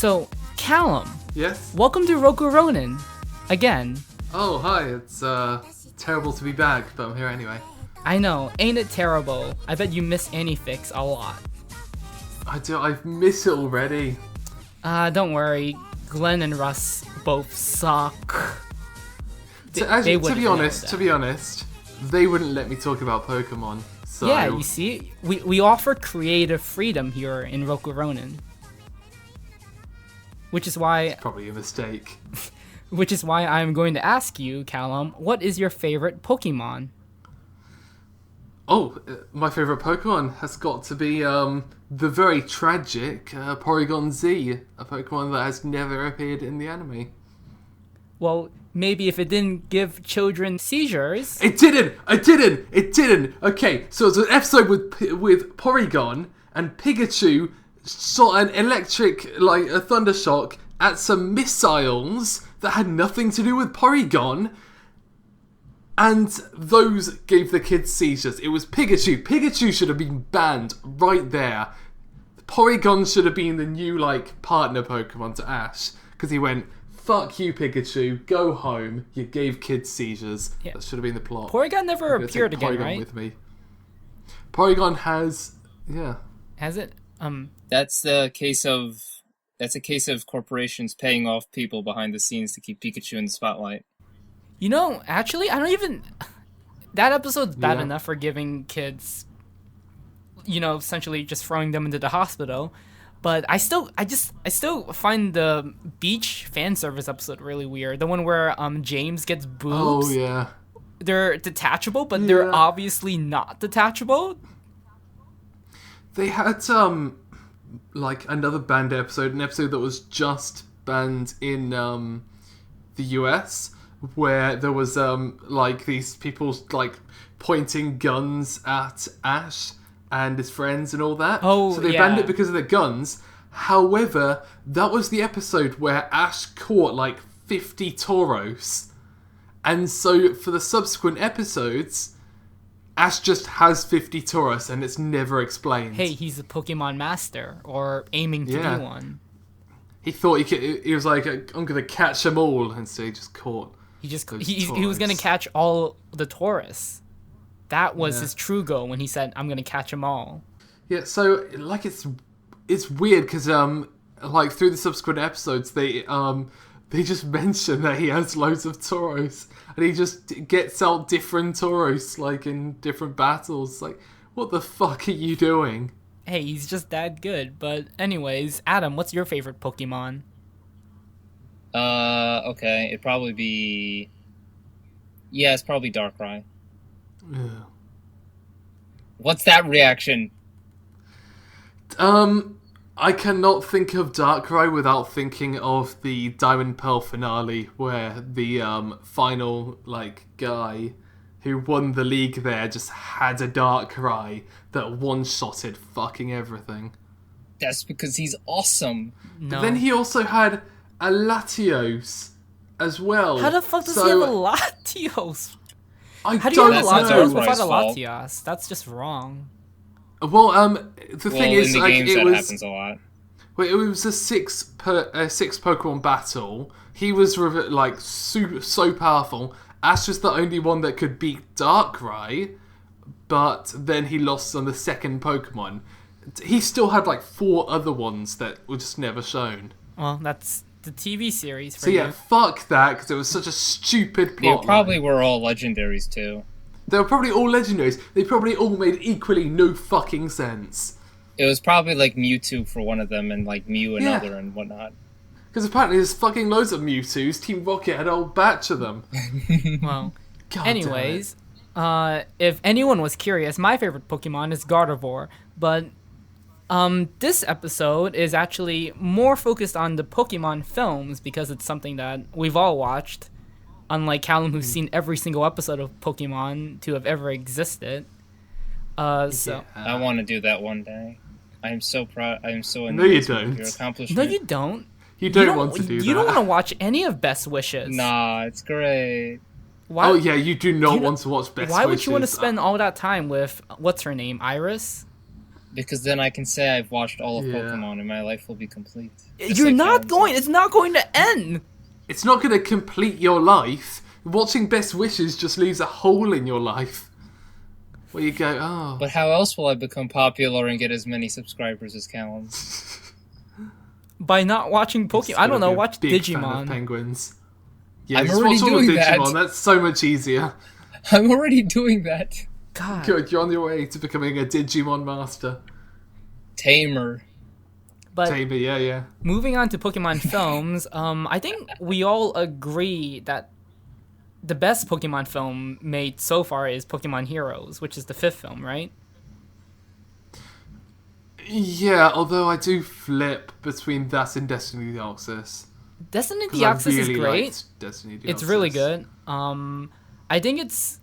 So, Callum, Yes? welcome to Roku Ronin. Again. Oh, hi. It's terrible to be back, but I'm here anyway. I know, ain't it terrible? I bet you miss Anifix a lot. I do. I've missed it already. Don't worry. Glenn and Russ both suck. To be honest, they wouldn't let me talk about Pokemon. So yeah, you see, we offer creative freedom here in Roku Ronin. Which is why... It's probably a mistake. Which is why I'm going to ask you, Callum, what is your favorite Pokemon? Oh, my favourite Pokemon has got to be the very tragic Porygon Z, a Pokemon that has never appeared in the anime. Well, maybe if it didn't give children seizures... It didn't! Okay, so it's an episode with Porygon and Pikachu shot an electric, like a thunder shock at some missiles that had nothing to do with Porygon, and those gave the kids seizures. It was Pikachu. Pikachu should have been banned right there. Porygon should have been the new, like, partner Pokemon to Ash, because he went, fuck you, Pikachu, go home, you gave kids seizures. Yeah. That should have been the plot. Porygon never appeared again, Porygon right? With me. Porygon has, yeah. Has it? That's a case of corporations paying off people behind the scenes to keep Pikachu in the spotlight. You know, actually, I don't even... That episode's bad enough for giving kids, you know, essentially just throwing them into the hospital. But I still find the beach fan service episode really weird. The one where James gets boobs. Oh, yeah. They're detachable, but they're obviously not detachable. They had, like, another banned episode, an episode that was just banned in, the US, where there was, like, these people, like, pointing guns at Ash and his friends and all that. Oh, so they banned it because of the guns. However, that was the episode where Ash caught, like, 50 Tauros. And so, for the subsequent episodes... Ash just has 50 Tauros and it's never explained. Hey, he's a Pokemon master, or aiming to be one. He thought he was like, I'm going to catch them all, and so he just caught. He was going to catch all the Tauros. That was his true goal when he said, I'm going to catch them all. Yeah, so, like, it's weird because, like, through the subsequent episodes, they just mention that he has loads of Tauros. And he just gets out different Tauros, like, in different battles. Like, what the fuck are you doing? Hey, he's just that good. But anyways, Adam, what's your favorite Pokemon? Okay. It'd probably be... Yeah, it's probably Darkrai. Yeah. What's that reaction? I cannot think of Darkrai without thinking of the Diamond Pearl finale, where the final, like, guy who won the league there just had a Darkrai that one-shotted fucking everything. That's because he's awesome. No. But then he also had a Latios as well. How the fuck does he have a Latios? How do you have a Latios without a Latias? That's just wrong. Well, the thing is, in the like, games that happens a lot. Well, it was a six Pokemon battle. He was like so powerful. Ash was the only one that could beat Darkrai, but then he lost on the second Pokemon. He still had like 4 other ones that were just never shown. Well, that's the TV series for you. So yeah, fuck that, because it was such a stupid plot. They probably were all Legendaries too. They were probably all Legendaries. They probably all made equally no fucking sense. It was probably like Mewtwo for one of them and like Mew another and whatnot. Because apparently there's fucking loads of Mewtwo's. Team Rocket had a whole batch of them. Well, anyways, if anyone was curious, my favorite Pokemon is Gardevoir. But this episode is actually more focused on the Pokemon films because it's something that we've all watched. Unlike Callum, who's seen every single episode of Pokemon to have ever existed. So I want to do that one day. I am so proud. I am so No, you don't. Your accomplishment. No, you don't. You don't want to do that. You don't want to watch any of Best Wishes. Nah, it's great. Why? Oh yeah, you do not want to watch Best Wishes. Why would you want to spend all that time with what's her name, Iris? Because then I can say I've watched all of Yeah. Pokemon and my life will be complete. Just You're like not Callum going. said. It's not going to end. It's not going to complete your life. Watching Best Wishes just leaves a hole in your life. Where you go, oh. But how else will I become popular and get as many subscribers as Callum? By not watching Pokemon. I don't know. Watch Big fan of Digimon. penguins. Yeah, I'm just already watch all of doing that. Digimon. That's so much easier. I'm already doing that. God. Good, you're on your way to becoming a Digimon master. Tamer. But Tamer, yeah. moving on to Pokemon films, I think we all agree that the best Pokemon film made so far is Pokemon Heroes, which is the 5th film, right? Yeah, although I do flip between that and Destiny Deoxys. Destiny 'Cause I Deoxys is really great. liked Destiny Deoxys. It's really good. I think it's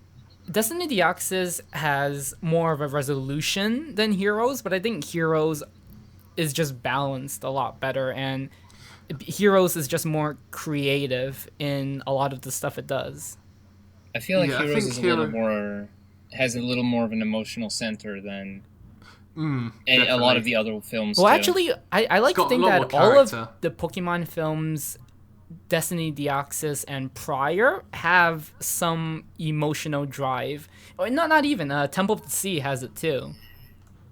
Destiny Deoxys has more of a resolution than Heroes, but I think Heroes is just balanced a lot better, and Heroes is just more creative in a lot of the stuff it does. I feel like Yeah, I Heroes think is has a little more of an emotional center than a lot of the other films. Well, do. actually, I like to got a think lot that more all of character. the Pokemon films, Destiny Deoxys and prior, have some emotional drive. Or not even. Temple of the Sea has it too.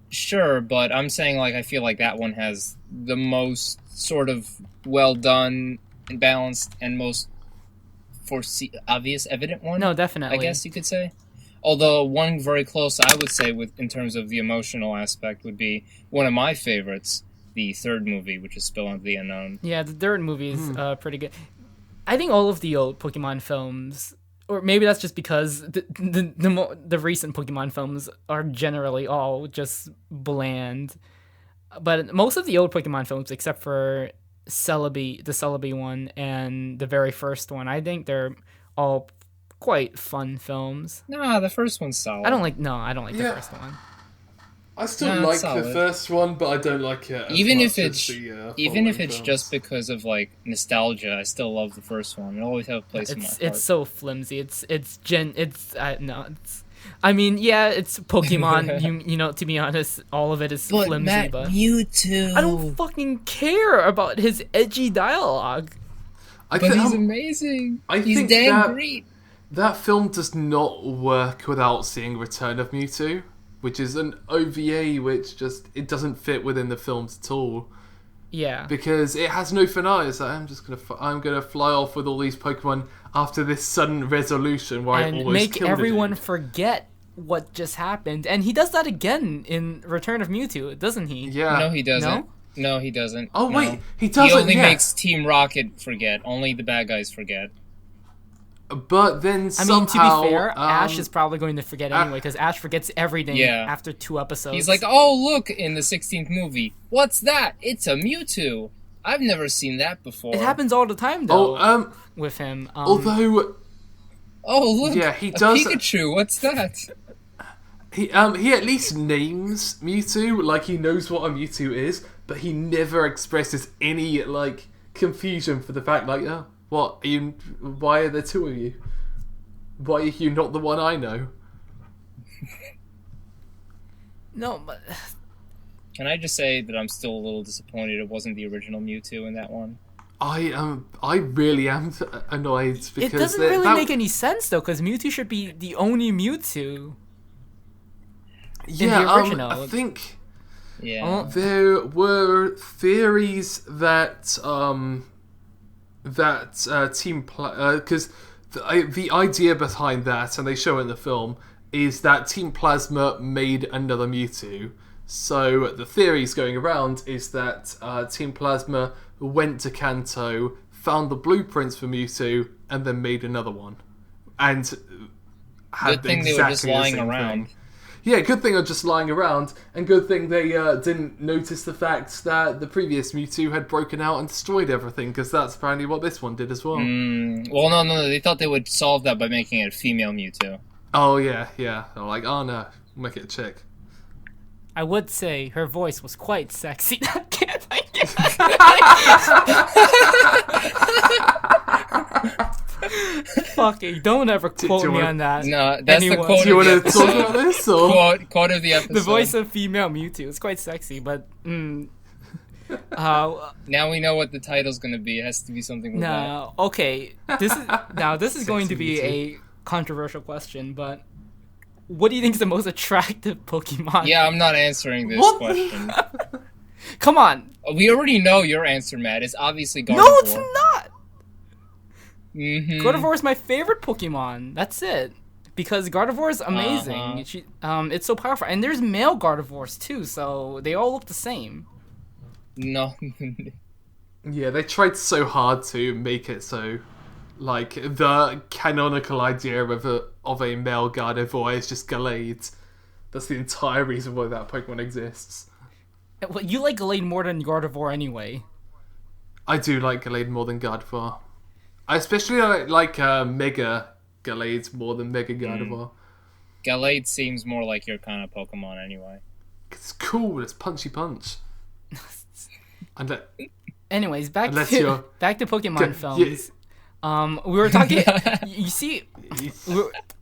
Sure, but I'm saying like I feel like that one has the most sort of well done and balanced and most obvious evident one. No, definitely. I guess you could say. Although one very close, I would say, with in terms of the emotional aspect, would be one of my favorites, the third movie, which is Spill into the Unknown. Yeah, the third movie is pretty good. I think all of the old Pokemon films, or maybe that's just because the recent Pokemon films are generally all just bland. But most of the old Pokemon films, except for Celebi, the Celebi one, and the very first one, I think they're all quite fun films. Nah, the first one's solid. I don't like the first one. I still No, like it's solid. the first one, but I don't like it as even much if it's as the, even if following it's films. just because of like nostalgia, I still love the first one. It always have a place in my heart. It's so flimsy. I mean, yeah, it's Pokemon. you know, to be honest, all of it is flimsy. But Mewtwo. I don't fucking care about his edgy dialogue. I But think- he's amazing. I He's think damn that- great. That film does not work without seeing Return of Mewtwo, which is an OVA which just it doesn't fit within the films at all Yeah. because it has no finale. It's like I'm gonna fly off with all these Pokemon after this sudden resolution where I And almost make killed a everyone dude. forget what just happened. And he does that again in Return of Mewtwo, doesn't he? Yeah. No, he doesn't. No? No, he doesn't. Oh No. wait, he doesn't. He only yeah. makes Team Rocket forget. Only the bad guys forget. But then I somehow, mean, to be fair, Ash is probably going to forget anyway, because Ash forgets everything Yeah. after 2 episodes. He's like, oh, look, in the 16th movie. What's that? It's a Mewtwo. I've never seen that before. It happens all the time, though, Oh, with him. although Oh, look. Yeah, he a does- Pikachu. What's that? he at least names Mewtwo, like he knows what a Mewtwo is, but he never expresses any like confusion for the fact like, oh, what are you? Why are there 2 of you? Why are you not the one I know? No, but Can I just say that I'm still a little disappointed it wasn't the original Mewtwo in that one? I really am annoyed because it doesn't really make any sense, though, because Mewtwo should be the only Mewtwo. yeah, the original. I think Yeah. Oh. there were theories that Team because the idea behind that, and they show it in the film, is that Team Plasma made another Mewtwo. So the theories going around is that Team Plasma went to Kanto, found the blueprints for Mewtwo, and then made another one. And had Good thing they were exactly just the lying same around. thing. Yeah, good thing they're just lying around, and good thing they didn't notice the fact that the previous Mewtwo had broken out and destroyed everything, because that's apparently what this one did as well. Well, no. They thought they would solve that by making it a female Mewtwo. Oh, yeah. They're like, oh no, make it a chick. I would say her voice was quite sexy. I Fucking, don't ever quote me on that. No, that's the quote. Do you want to talk about this? Or? Quote of the episode. The voice of female Mewtwo. It's quite sexy, but now we know what the title's gonna be. It has to be something with that. Okay. This is going to be a controversial question, but what do you think is the most attractive Pokemon? Yeah, I'm not answering this question. Come on. We already know your answer, Matt. It's obviously Gardevoir. No, it's not. Mm-hmm. Gardevoir is my favorite Pokemon. That's it. Because Gardevoir is amazing. It's so powerful, and there's male Gardevoirs too, so they all look the same. No. Yeah, they tried so hard to make it so, like, the canonical idea of a male Gardevoir is just Gallade. That's the entire reason why that Pokemon exists. Well, you like Gallade more than Gardevoir anyway. I do like Gallade more than Gardevoir. I especially like Mega Gallade more than Mega Gardevoir. Gallade seems more like your kind of Pokemon anyway. It's cool. It's punchy punch. Anyways, back to Pokemon films. We were talking. You see,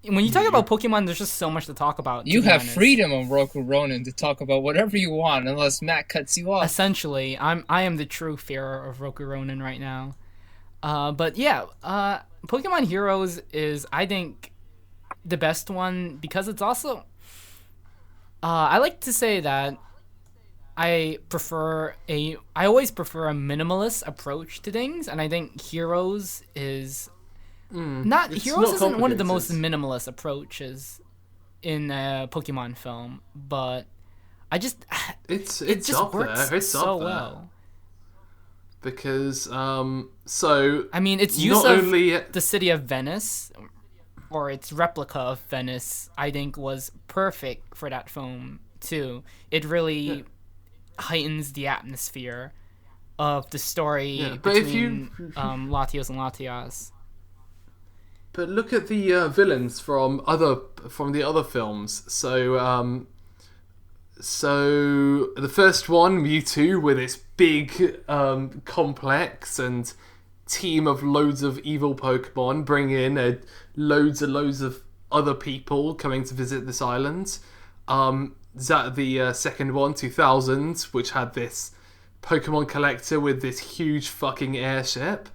when you talk about Pokemon, there's just so much to talk about. You have freedom on Roku Ronin to talk about whatever you want, unless Matt cuts you off. Essentially, I am the true Führer of Roku Ronin right now. But yeah, Pokemon Heroes is, I think, the best one because it's also. I like to say that I always prefer a minimalist approach to things, and I think Heroes is Heroes isn't one of the most minimalist approaches in a Pokemon film, but it just works so well. Because its use of the city of Venice, or its replica of Venice, I think was perfect for that film too. It really heightens the atmosphere of the story between Latios and Latias. But look at the villains from the other films. So the first one, Mewtwo, with its big complex and team of loads of evil Pokemon, bring in loads of other people coming to visit this island. The second one, 2000, which had this Pokemon collector with this huge fucking airship.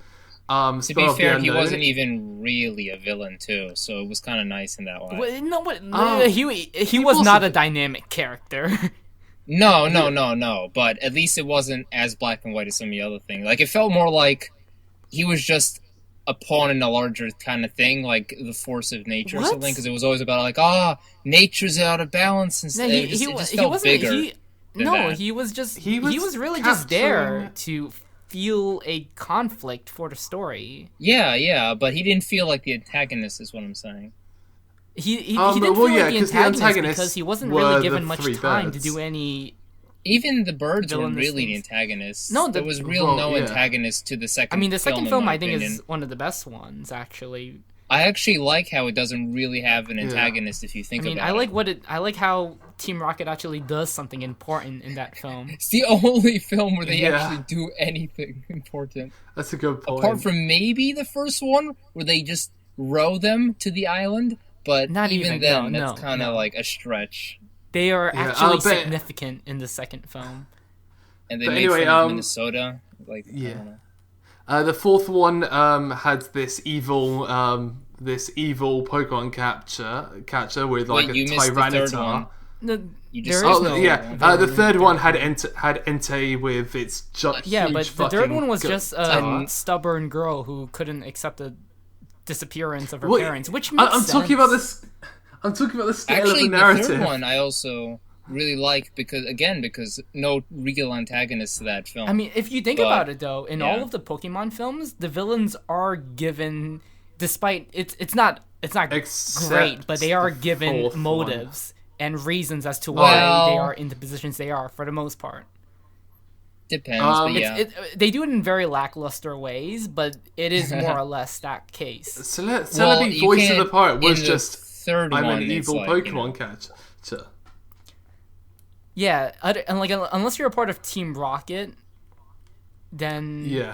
To be fair, he wasn't even really a villain too, so it was kind of nice in that way. He was not a dynamic character. No, but at least it wasn't as black and white as some of the other things. Like, it felt more like he was just a pawn in a larger kind of thing, like the force of nature or something, because it was always about, like, nature's out of balance and stuff. It just felt bigger. He was really just there to feel a conflict for the story. Yeah, but he didn't feel like the antagonist, is what I'm saying. He didn't feel like the antagonist because he wasn't really given much time to do any. Even the birds weren't really the antagonists. No, there was no antagonist to the second film. I mean, the second film, I think, is one of the best ones, actually. I actually like how it doesn't really have an antagonist if you think about it. I like how Team Rocket actually does something important in that film. It's the only film where they actually do anything important. That's a good point. Apart from maybe the first one, where they just row them to the island, but not even then, that's kind of like a stretch. They are actually significant in the second film. And they made fun of Minnesota. I don't know. The fourth one had this evil Pokemon catcher with like a Tyranitar. The third one had Entei with its huge but the third one was just a stubborn girl who couldn't accept the disappearance of her parents, which makes sense. I'm talking about the scale of the narrative. The third one I also really like because no real antagonist to that film. I mean, if you think about it, though, in all of the Pokemon films, the villains are given, despite it's not great, but they are given motives and reasons as to why they are in the positions they are for the most part. Depends, but they do it in very lackluster ways, but it is more or less that case. Celebi voice of the pirate was just I'm an evil Pokemon catcher. Yeah, and like unless you're a part of Team Rocket, then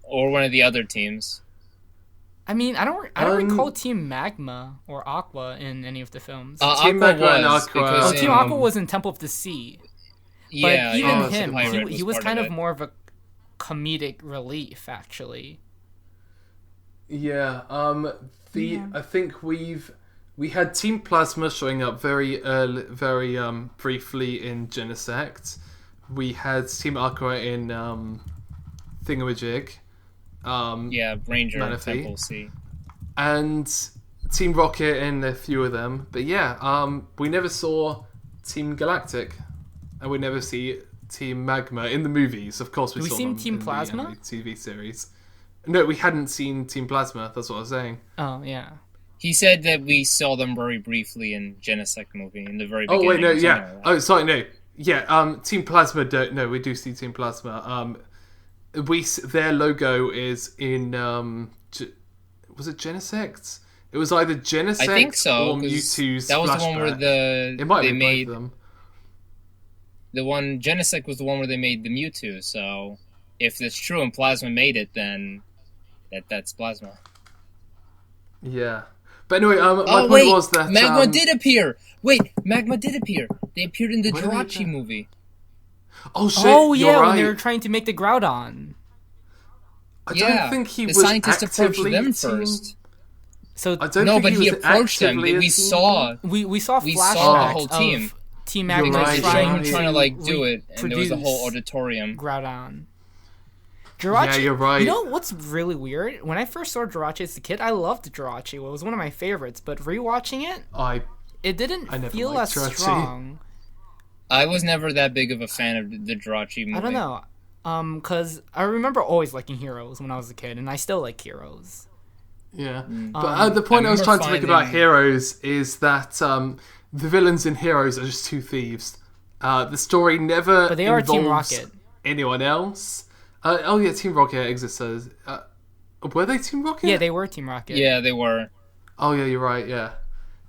or one of the other teams. I mean, I don't recall Team Magma or Aqua in any of the films. Team Aqua Magma and was, Aqua. because Team Aqua was in Temple of the Sea. But even him, he was kind of more of a comedic relief, actually. Yeah. I think we had Team Plasma showing up very early, very briefly in Genesect. We had Team Aqua in Thingamajig. Ranger Manaphy. Temple C. And Team Rocket in a few of them. But yeah, we never saw Team Galactic. And we never see Team Magma in the movies. Of course, we saw them Team in Plasma? the TV series. No, we hadn't seen Team Plasma. That's what I was saying. Oh, yeah. He said that we saw them very briefly in Genesect movie in the very beginning. Oh wait, no, yeah. Oh, sorry, no. Yeah, Team Plasma. No, we do see Team Plasma. Their logo is in was it Genesect? It was either Genesect I think so, or Mewtwo's that was flashback. the one where it might they be made both of them. the one Genesect was the one where they made the Mewtwo. So if it's true and Plasma made it, then that's Plasma. Yeah. But anyway, my point was that Magma did appear. Wait, Magma did appear. They appeared in the Jirachi movie. Oh shit! Oh yeah, you're right. when they were trying to make the Groudon. I don't think he was scientist approached actively them team... first. So I don't think he approached them. We saw flashbacks the whole team. Of Team Magma trying to do it, and there was a whole auditorium. Groudon. Jirachi, yeah, you're right. You know what's really weird? When I first saw Jirachi as a kid, I loved Jirachi. It was one of my favorites, but rewatching it, it didn't feel as strong. I was never that big of a fan of the Jirachi movie. I don't know. Because I remember always liking Heroes when I was a kid, and I still like Heroes. Yeah. But the point I was trying to make about Heroes is that the villains in Heroes are just two thieves. The story never but they are involves Team Rocket. anyone else. Oh yeah, Team Rocket exists as... were they Team Rocket? Yeah, they were Team Rocket. Yeah, they were. Oh yeah, you're right, yeah.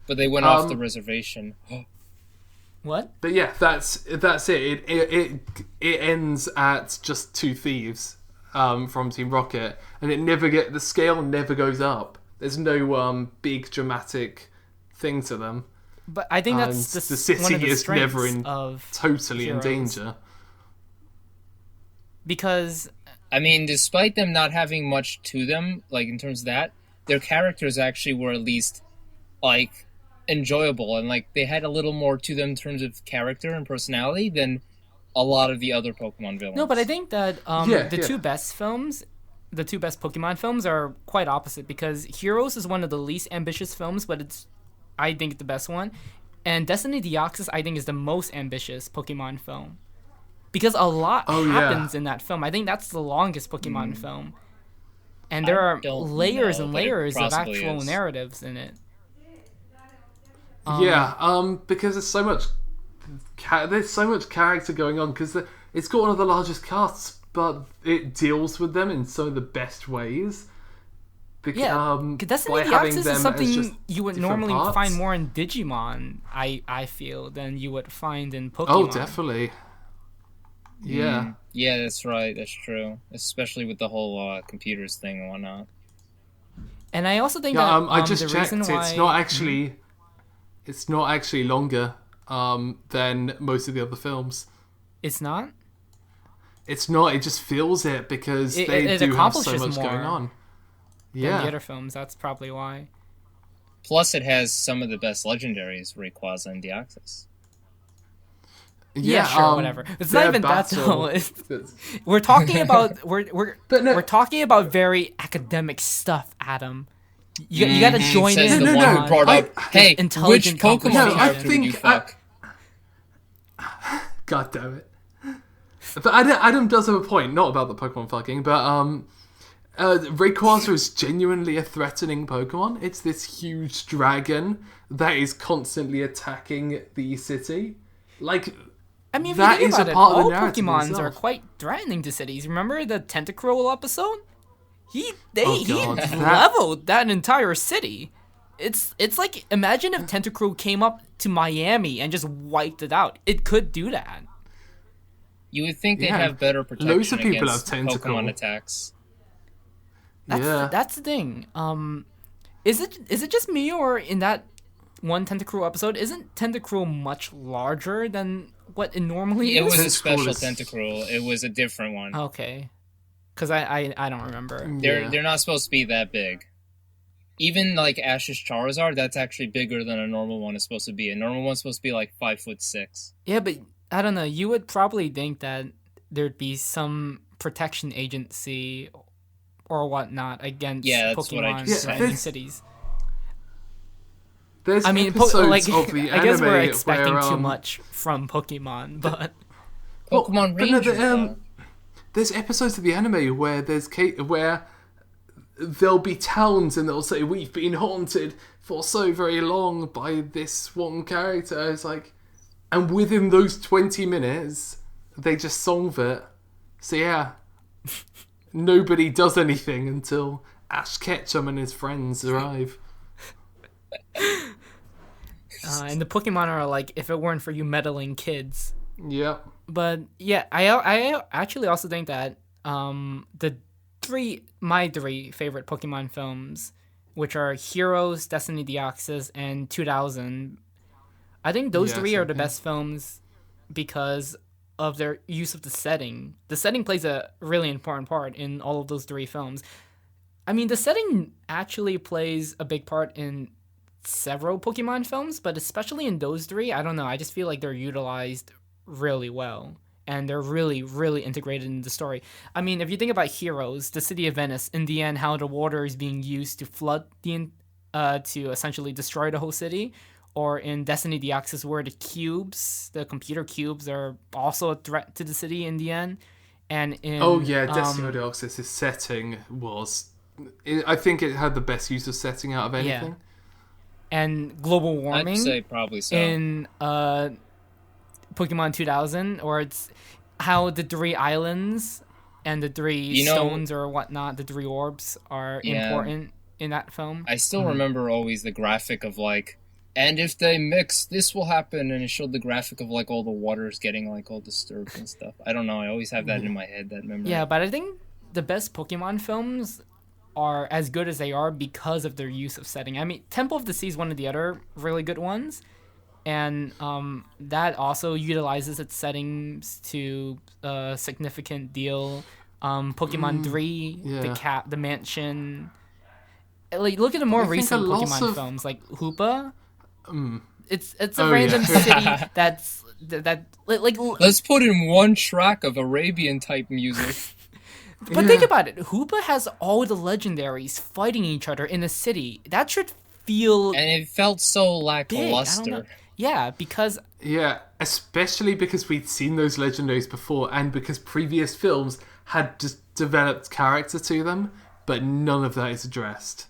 But they went off the reservation. What? But yeah, that's it. It ends at just two thieves from Team Rocket, and the scale never goes up. There's no big dramatic thing to them. But I think that's the city one of the is never totally Heroes. in danger. Because I mean, despite them not having much to them, like in terms of that, their characters actually were at least like enjoyable, and like they had a little more to them in terms of character and personality than a lot of the other Pokemon villains. No, but I think that two best Pokemon films are quite opposite, because Heroes is one of the least ambitious films, but it's, I think, the best one. And Destiny Deoxys, I think, is the most ambitious Pokemon film. Because a lot happens in that film. I think that's the longest Pokemon film. And there are layers and layers of actual narratives in it. Because there's so much character going on, because it's got one of the largest casts, but it deals with them in some of the best ways. Because Destiny Deoxys is something you would normally find more in Digimon, I feel, than you would find in Pokemon. Oh, definitely. Yeah. Yeah, that's right. That's true. Especially with the whole computers thing and whatnot. And I also think that I just checked. Why... It's not actually longer than most of the other films. It's not? It's not. It just feels it because they do have so much going on. Yeah. Than the other films. That's probably why. Plus, it has some of the best legendaries, Rayquaza and Deoxys. Yeah, sure, whatever. It's not even that though. We're talking about we're talking about very academic stuff, Adam. You gotta join in. The one who brought up, hey, intelligent which Pokemon character would you fuck? God damn it! But Adam does have a point, not about the Pokemon fucking, but Rayquaza is genuinely a threatening Pokemon. It's this huge dragon that is constantly attacking the city. Like, I mean, if that you think is about a it, part of all the narrative Pokemons itself. are quite threatening to cities. Remember the Tentacruel episode? He leveled that entire city. It's like, imagine if Tentacruel came up to Miami and just wiped it out. It could do that. You would think they'd have better protection Loads of people against have Tentacruel. Pokemon attacks. That's the thing. Is it just me, or in that one Tentacruel episode, isn't Tentacruel much larger than what it normally is? It was a special Tentacruel. It was a different one. Okay. Because I don't remember. They're not supposed to be that big. Even like Ash's Charizard, that's actually bigger than a normal one is supposed to be. A normal one's supposed to be like 5'6". Yeah, but I don't know. You would probably think that there'd be some protection agency or whatnot against Pokemon in cities. There's I mean, episodes of the anime I guess we're expecting where, too much from Pokemon, but Pokemon Ranger. There's episodes of the anime where where there'll be towns and they'll say, we've been haunted for so very long by this one character. It's like, and within those 20 minutes, they just solve it. So yeah, nobody does anything until Ash Ketchum and his friends arrive. And the Pokemon are like, if it weren't for you meddling kids. Yeah. But yeah, I actually also think that my three favorite Pokemon films, which are Heroes, Destiny Deoxys, and 2000, I think those three are the best films because of their use of the setting. The setting plays a really important part in all of those three films. I mean, the setting actually plays a big part in several Pokemon films, but especially in those three, I don't know, I just feel like they're utilized really well. And they're really, really integrated in the story. I mean, if you think about Heroes, the city of Venice, in the end, how the water is being used to flood to essentially destroy the whole city, or in Destiny Deoxys, where the computer cubes, are also a threat to the city in the end. And in Destiny Deoxys' setting was, I think it had the best use of setting out of anything. Yeah. And global warming. I'd say probably so. In Pokemon 2000, or it's how the three islands and the three stones or whatnot, the three orbs are important in that film. I still remember always the graphic of like, and if they mix, this will happen, and it showed the graphic of like all the waters getting like all disturbed and stuff. I don't know, I always have that in my head, that memory. Yeah, but I think the best Pokemon films are as good as they are because of their use of setting. I mean, Temple of the Sea is one of the other really good ones. And that also utilizes its settings to a significant deal. Pokemon 3, the mansion. Like, look at the more recent Pokemon films, like Hoopa. It's a random city that's like. Let's put in one track of Arabian type music. But think about it. Hoopa has all the legendaries fighting each other in a city. That should feel. And it felt so lackluster. Yeah, because... Yeah, especially because we'd seen those legendaries before, and because previous films had just developed character to them, but none of that is addressed.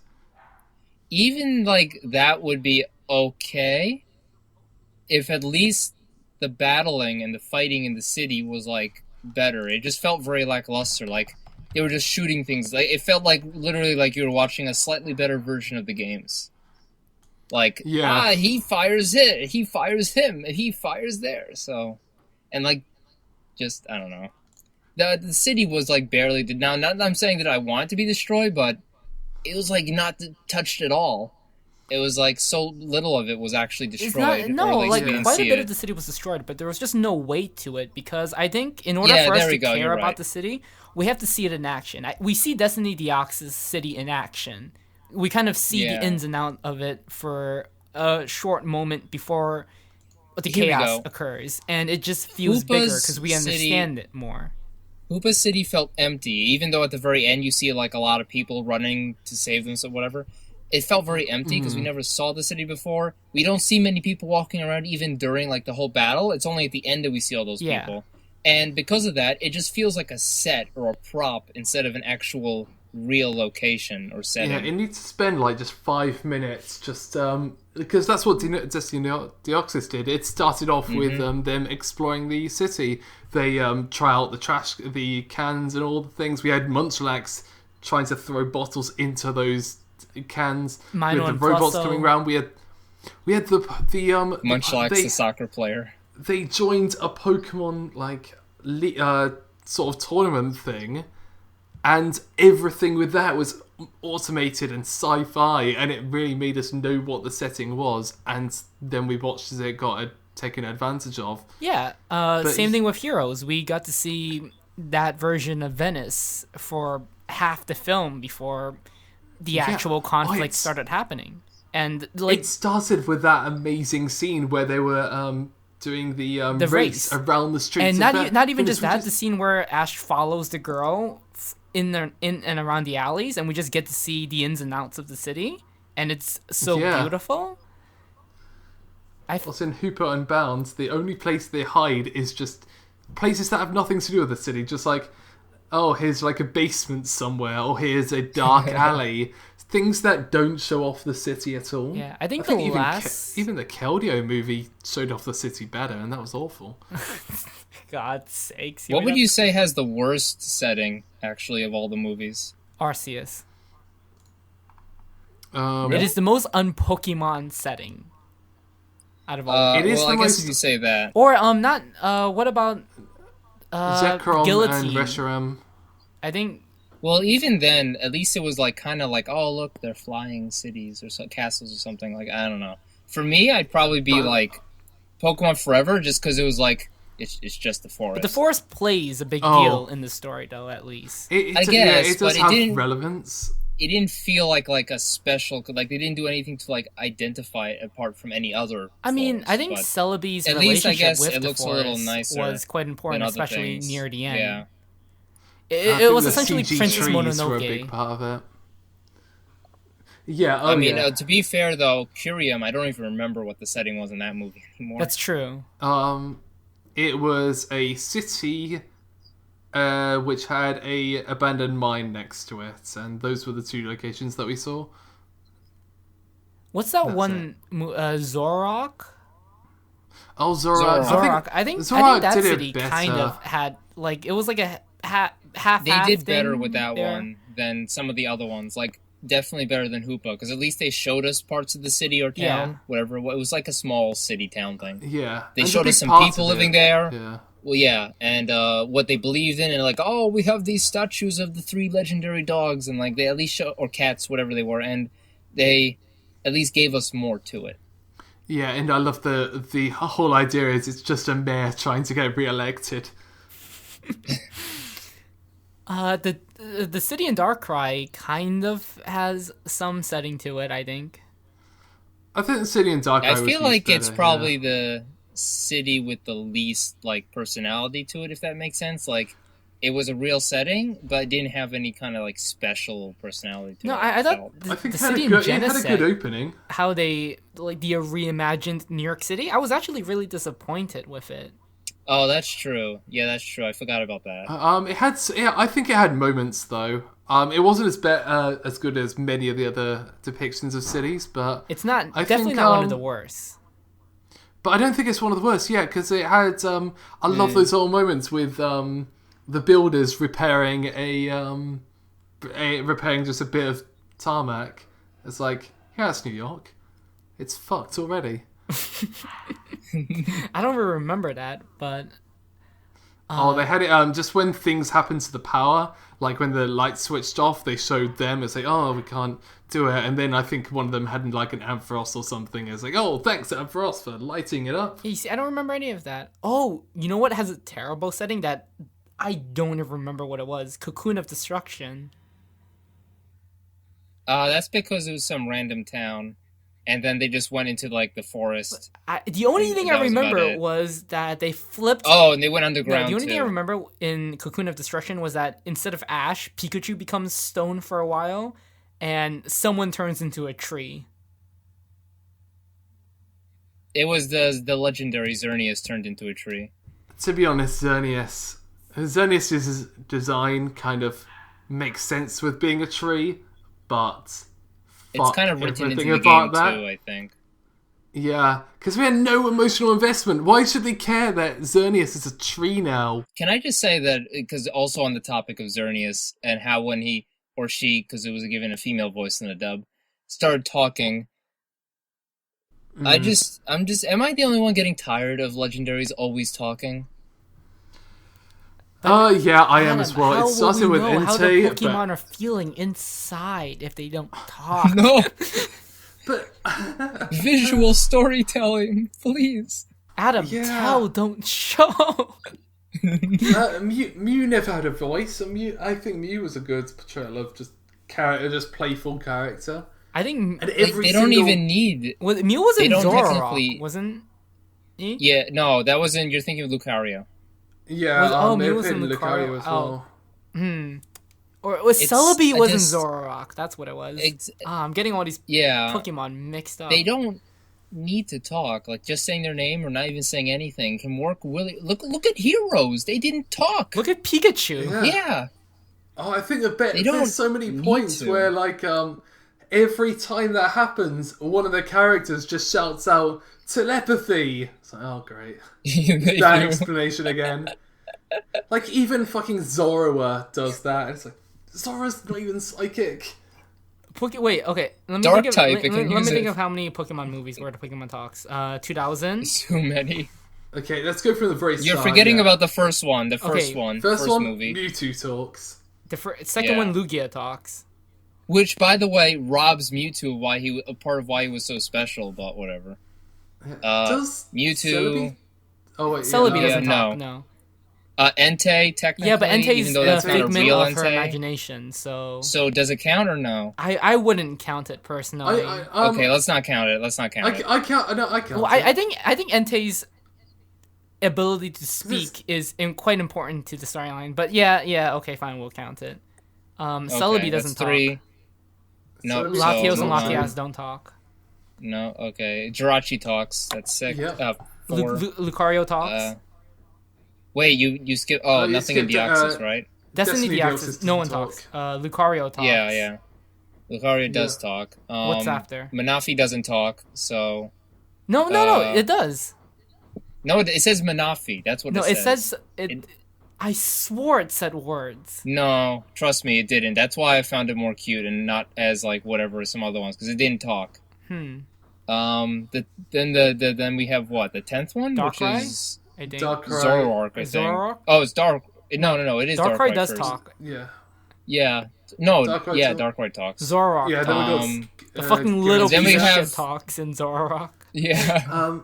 Even, like, that would be okay if at least the battling and the fighting in the city was, like, better. It just felt very lackluster, like, they were just shooting things. Like, it felt like, literally, like you were watching a slightly better version of the games. Like, he fires it, he fires him, he fires there. So, and like, just, I don't know. The city was like barely, now not that I'm saying that I want it to be destroyed, but it was like not touched at all. It was like so little of it was actually destroyed. Quite a bit of the city was destroyed, but there was just no weight to it because I think in order for us to care about the city, we have to see it in action. We see Destiny Deoxys city in action. We kind of see the ins and outs of it for a short moment before the chaos occurs, and it just feels bigger because we understand it more. Hoopa City felt empty, even though at the very end you see like a lot of people running to save them, so whatever. It felt very empty because we never saw the city before. We don't see many people walking around even during like the whole battle. It's only at the end that we see all those people. And because of that, it just feels like a set or a prop instead of an actual real location or setting. Yeah, it needs to spend like just 5 minutes just because that's what Destiny Deoxys did. It started off with them exploring the city. They try out the cans and all the things. We had Munchlax trying to throw bottles into those cans with the robots coming around. We had the Munchlax, the soccer player. They joined a Pokemon like sort of tournament thing. and everything with that was automated and sci-fi, and it really made us know what the setting was, and then we watched as it got taken advantage of. Yeah, same thing with Heroes. We got to see that version of Venice for half the film before the actual conflict started happening. And like, it started with that amazing scene where they were doing the race around the streets, and not even just that, the scene where Ash follows the girl in and around the alleys, and we just get to see the ins and outs of the city, and it's so beautiful. Also in Hooper Unbound, the only place they hide is just places that have nothing to do with the city. Just like, oh, here's like a basement somewhere, or here's a dark alley. Things that don't show off the city at all. Yeah, I think even the Keldeo movie showed off the city better, and that was awful. God's sakes. What would you say has the worst setting, actually, of all the movies? Arceus. It is the most un-Pokemon setting out of all. It is. Well, I guess if you say that. Or not. What about Zekrom Guillotine? And Reshiram? I think. Well, even then, at least it was like kind of like, oh look, they're flying cities or castles or something. Like, I don't know. For me, I'd probably be like Pokemon Forever, just because it was like it's just the forest. But the forest plays a big deal in the story, though. At least I guess, it does have relevance. It didn't feel like a special, like they didn't do anything to like identify it apart from any other. I mean, forest, I think Celebi's at relationship least I guess with it the looks forest a little nicer was quite important, especially things. near the end. Yeah. It was essentially CG Princess trees Mononoke. were a big part of it. Yeah, I mean, to be fair though, Curium, I don't even remember what the setting was in that movie anymore. That's true. It was a city which had a abandoned mine next to it, and those were the two locations that we saw. What's that one? Zorok? Oh, Zorok. Zorok. I think that city kind of had like it was like a half. They did better with that one than some of the other ones. Like definitely better than Hoopa, because at least they showed us parts of the city or town, whatever. It was like a small city town thing. Yeah, they showed us some people living there. Yeah. Well, yeah, and what they believed in, and like, oh, we have these statues of the 3 legendary dogs, and like they at least show, or cats, whatever they were, and they at least gave us more to it. Yeah, and I love the whole idea is it's just a mayor trying to get re-elected. The city in Darkrai kind of has some setting to it, I think. I think the city in Darkrai I feel like it's probably the city with the least like personality to it, if that makes sense. Like it was a real setting, but it didn't have any kind of like special personality to it. No, I thought the city in Genesect, had a good opening. How they like the reimagined New York City, I was actually really disappointed with it. Oh, that's true. Yeah, that's true. I forgot about that. It had, I think it had moments though. It wasn't as good as many of the other depictions of cities, but it's not definitely not one of the worst. But I don't think it's one of the worst, because it had. I love those little moments with the builders repairing repairing just a bit of tarmac. It's like, yeah, it's New York. It's fucked already. I don't really remember that, but they had it just when things happened to the power, like when the lights switched off, they showed them as like, oh, we can't do it, and then I think one of them had like an Ampharos or something. It's like, oh, thanks Ampharos for lighting it up. You see, I don't remember any of that. Oh, you know what has a terrible setting that I don't even remember what it was? Cocoon of Destruction. That's because it was some random town. And then they just went into, like, the forest. The only thing I remember was that they flipped... Oh, and they went underground, the only thing I remember in Cocoon of Destruction was that instead of Ash, Pikachu becomes stone for a while, and someone turns into a tree. It was the legendary Xerneas turned into a tree. To be honest, Xerneas' design kind of makes sense with being a tree, but... It's kind of written into the game too, I think. Yeah, because we had no emotional investment. Why should they care that Xerneas is a tree now? Can I just say that, because also on the topic of Xerneas, and how when he, or she, because it was given a female voice in the dub, started talking, am I the only one getting tired of Legendaries always talking? Yeah, I am Adam, as well. how It's starting will with we know how the Entei, Pokemon are feeling inside if they don't talk? No, but visual storytelling, please. Adam, Yeah. tell, don't show. Mew never had a voice. I think Mew was a good portrayal of just playful character. I think And every They don't single... even need. Mew was They in don't Zoroark, technically- wasn't he? Yeah, no, that wasn't. You're thinking of Lucario. Yeah, Mew they've was in hidden Lucario as well. Or it was It's- Celebi I was in just- Zoroark. That's what it was. I'm getting all these Yeah, Pokemon mixed up. they don't need to talk. Like just saying their name or not even saying anything can work. Really, look at Heroes. They didn't talk. Look at Pikachu. Yeah. Oh, I think They don't there's so many need points to. where, like, every time that happens, one of the characters just shouts out, telepathy! It's like, oh, great. They That do. explanation again. Like, even fucking Zorua does that. It's like, Zora's not even psychic. Wait, okay. Let me Dark think of, type, Let, it can let me use think it. of how many Pokemon movies were the Pokemon talks. 2000. So many. Okay, let's go from the very You're start. forgetting yeah. about the first one. The first Okay, one. First one, movie. Mewtwo talks. The second Yeah. one, Lugia talks. Which, by the way, robs Mewtwo of a part of why he was so special. But whatever. Does Mewtwo. Celebi? Oh, wait, Celebi yeah, doesn't no. talk, no. Entei, technically. Yeah, but even Entei's though a that's not a figment real of her Entei. imagination, so... So does it count or no? I wouldn't count it personally. Okay, let's not count it. Let's not count it. I can't. No, I can't. Well, I think Entei's ability to speak is quite important to the storyline. But yeah, okay, fine, we'll count it. Celebi doesn't that's three. No, Celebi- talk. Latios so, and Latias Latias don't talk. No, okay. Jirachi talks. That's six. Yeah. Four. Lucario talks. Wait, you skip. Oh, you nothing in skipped, Deoxys, right? Destiny Destiny Deoxys, Deoxys no one doesn't talks. Lucario talks. Yeah. Lucario does talk. What's after? Manafi doesn't talk, so... No, it does. No, it says Manafi. That's what No, it it says. says... I swore it said words. No, trust me, it didn't. That's why I found it more cute and not as, like, whatever, some other ones, because it didn't talk. Then we have what? The 10th one? Darkrai? Which is I think. Darkrai. Zoroark, I think. Zoroark? Oh, it's Dark... No, it is Darkrai. Darkrai does first. talk. Yeah. Yeah. No, Darkrai yeah, talk. Darkrai talks. Zoroark Yeah, talks. then we got The fucking little Then we piece of have- shit talks in Zoroark. Yeah.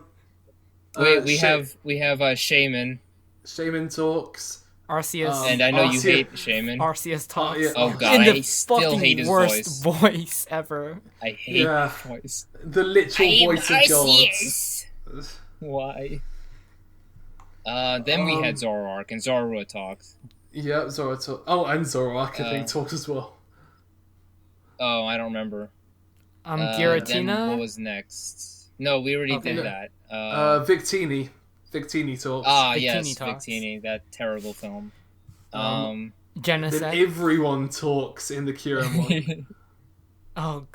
Wait, we have Shaman, Shaman talks. Arceus. and I know you Arceus- hate Shaman. Arceus talks. yeah. Oh god, In the I still fucking hate his worst voice ever. I hate Yeah. his voice. The literal voice of gods. Why? Then we had Zoroark, and Zorua talks. Yeah, Zora talks. Oh, and Zoroark, I think, talks as well. Oh, I don't remember. Then Giratina. what was next? No, we already did yeah. that. Victini. Victini talks. Victini Yes, talks. Victini, that terrible film. Then Genesect. everyone talks in the Kyurem one. Oh,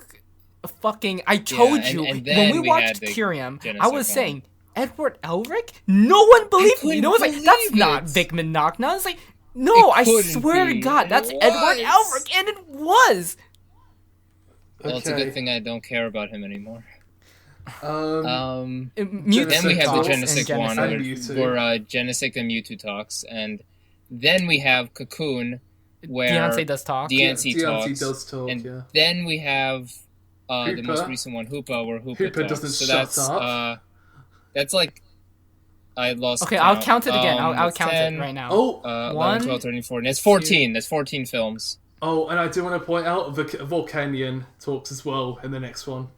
fucking! I told and- you and when then we we watched had the Kyurem, Genesect I was one. saying Edward Elric. No one believed me. couldn't No one's like, believe that's it. not Vic Mignogna. It's like, no, I couldn't swear to be. God, It that's was. Edward Elric, and it was. Well, it's a Okay. good thing I don't care about him anymore. Um, Mewtwo Then we have the talks Genesect and one, And where, Mewtwo. where Genesect and Mewtwo talks, and then we have Cocoon, where Deontay does talk. Deontay talks, does talk, and yeah. then we have the Hooper. most recent one, Hoopa, where Hoopa Hooper talks. doesn't So shut that's up. that's like I lost. Okay, I'll count it again. I'll that's count 10, it right now. Oh, 11, 1, 12, 13, 14. That's 14. That's 14 films. oh, and I do want to point out the Volcanion talks as well in the next one.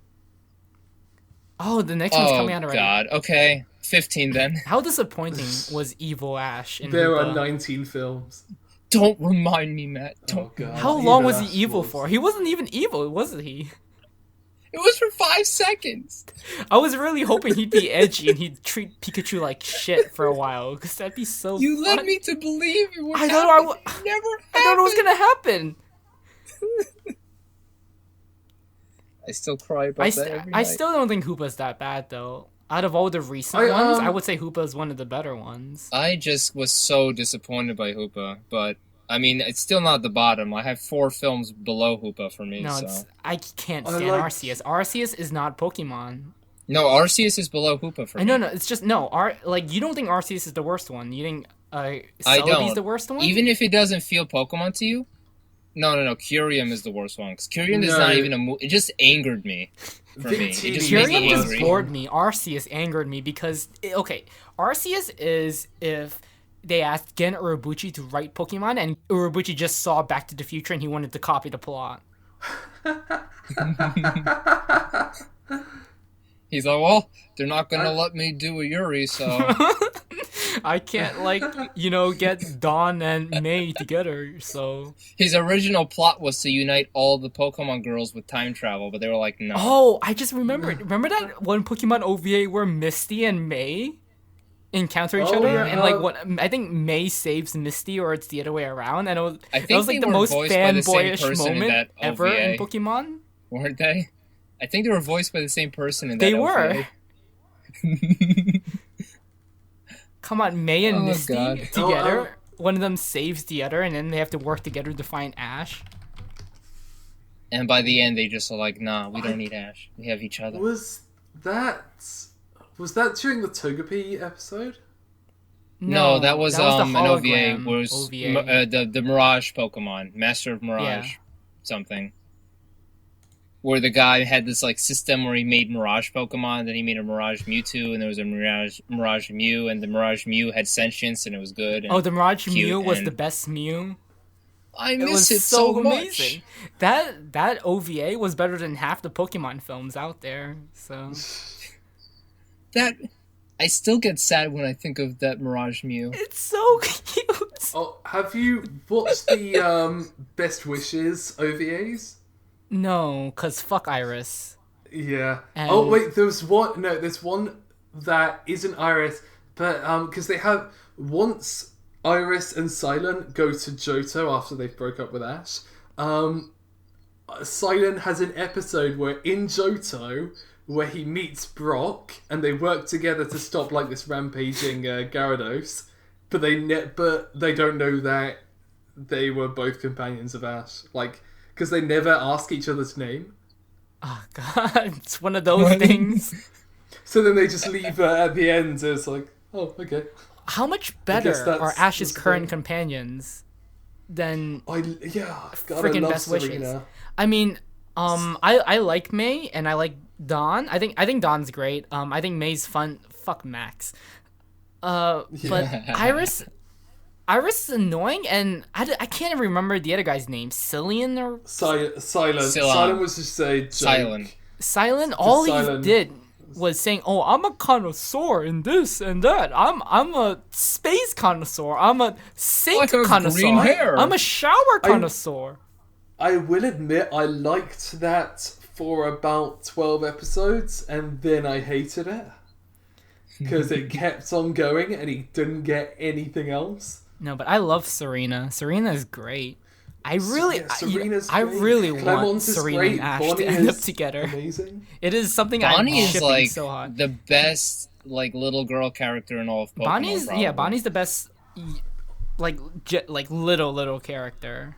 Oh, the next one's Oh coming out already. god. Okay, 15 then. How disappointing was Evil Ash in There Hoopa? are 19 films. Don't remind me, Matt. Oh Don't. god. How long was Ash he evil was- for? He wasn't even evil, wasn't he? It was for 5 seconds. I was really hoping he'd be edgy and he'd treat Pikachu like shit for a while, because that'd be so You fun. led me to believe it would I thought I happen. w- It never happened. I don't know what's gonna happen. I still cry about that every I night. still don't think Hoopa's that bad, though. Out of all the recent I, ones, I would say Hoopa's one of the better ones. I just was so disappointed by Hoopa, but I mean, it's still not the bottom. I have 4 films below Hoopa for me. No, so. I can't I stand like- Arceus. Arceus is not Pokemon. No, Arceus is below Hoopa for me. No, it's just no. Like you don't think Arceus is the worst one. You think I Celebi's don't. the worst one? Even if it doesn't feel Pokemon to you? No. Curium is the worst one. Because Curium is not even a move. It just angered me. For me. It just made me Curium just angry. bored me. Arceus angered me because, Arceus is if they asked Gen Urobuchi to write Pokemon and Urobuchi just saw Back to the Future and he wanted to copy the plot. He's like, well, they're not gonna let me do a Yuri, so... I can't, get Dawn and May together, so... His original plot was to unite all the Pokemon girls with time travel, but they were like, no. Oh, I just remembered. Remember that one Pokemon OVA where Misty and May encounter each other? Yeah. And, I think May saves Misty, or it's the other way around, and it was they the were most voiced by the same fanboyish person in moment that ever OVA. in Pokemon. Weren't they? I think they were voiced by the same person in that They OVA. were. Come on, May and Misty God. together. One of them saves the other, and then they have to work together to find Ash. And by the end, they just are like, nah, we don't need Ash. We have each other. Was that during the Togepi episode? No, that was the an OVA. hologram Was OVA. The Mirage Pokemon, Master of Mirage, something. Where the guy had this system where he made Mirage Pokemon, then he made a Mirage Mewtwo, and there was a Mirage Mew, and the Mirage Mew had sentience, and it was good. And the Mirage Mew was and the best Mew. I miss it so amazing. much. That OVA was better than half the Pokemon films out there. So I still get sad when I think of that Mirage Mew. It's so cute. Oh, have you watched the Best Wishes OVAs? No, cause fuck Iris. Yeah. And... wait, there's one that isn't Iris, but because they have once Iris and Silent go to Johto after they've broke up with Ash. Silent has an episode where in Johto where he meets Brock and they work together to stop this rampaging Gyarados, but they don't know that they were both companions of Ash, because they never ask each other's name. Oh god, it's one of those things. So then they just leave at the end. It's like, oh, okay. How much better are Ash's current companions than freaking Best Wishes? Serena. I mean, I like May and I like Dawn. I think Dawn's great. I think May's fun. Fuck Max. But Iris is annoying, and I can't even remember the other guy's name. Cillian or Silent. Silent. Silent was just a joke. Silent. All he did was saying, "Oh, I'm a connoisseur in this and that. I'm a space connoisseur. I'm a sink connoisseur. Green hair. I'm a shower connoisseur." I will admit, I liked that for about 12 episodes, and then I hated it because it kept on going, and he didn't get anything else. No, but I love Serena. Serena is great. Serena's I great. really Clement's want is Serena great. and Ash Bonnie to end up is together. Amazing. It is something Bonnie I'm is shipping so hard. the best little girl character in all of Pokemon. Bonnie's the best little character.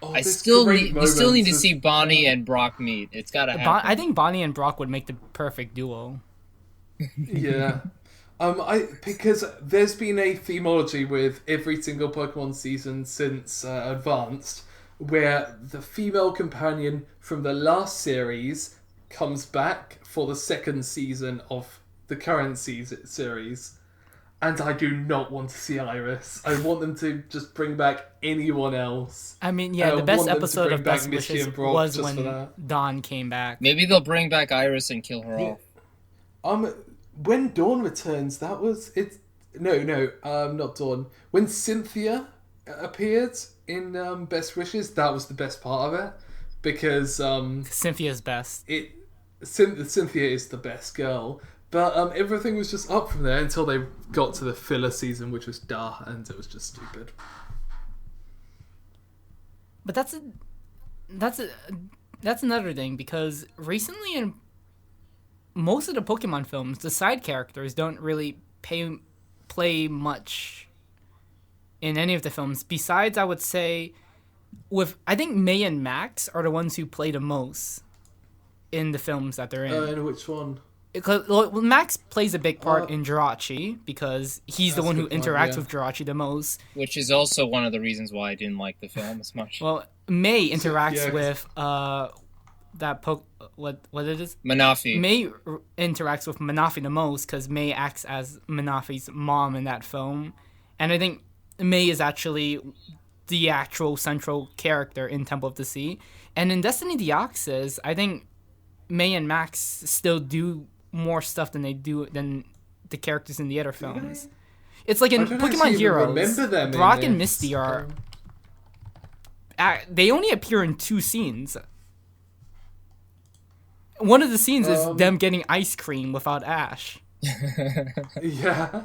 Oh, we still need to see Bonnie and Brock meet. It's gotta happen. I think Bonnie and Brock would make the perfect duo. Yeah. Because there's been a themology with every single Pokemon season since Advanced, where the female companion from the last series comes back for the second season of the current series, and I do not want to see Iris. I want them to just bring back anyone else. I mean, the best episode of Best Wishes was when Dawn came back. Maybe they'll bring back Iris and kill her off. When Dawn returns, not Dawn. When Cynthia appeared in Best Wishes, that was the best part of it, because Cynthia's best. Cynthia is the best girl, but everything was just up from there until they got to the filler season, which was and it was just stupid. But that's another thing, because recently in most of the Pokemon films, the side characters don't really play much in any of the films. Besides, I would say, I think May and Max are the ones who play the most in the films that they're in. And which one? Well, Max plays a big part in Jirachi because he's the one who interacts with Jirachi the most. Which is also one of the reasons why I didn't like the film as much. Well, Mei interacts with what it is? Manafi. Mei interacts with Manafi the most because Mei acts as Manafi's mom in that film, and I think Mei is actually the actual central character in Temple of the Sea. And in Destiny Deoxys, I think Mei and Max still do more stuff than the characters in the other films. It's like in Pokemon Heroes, Brock and Misty are... They only appear in 2 scenes. One of the scenes is them getting ice cream without Ash. Yeah.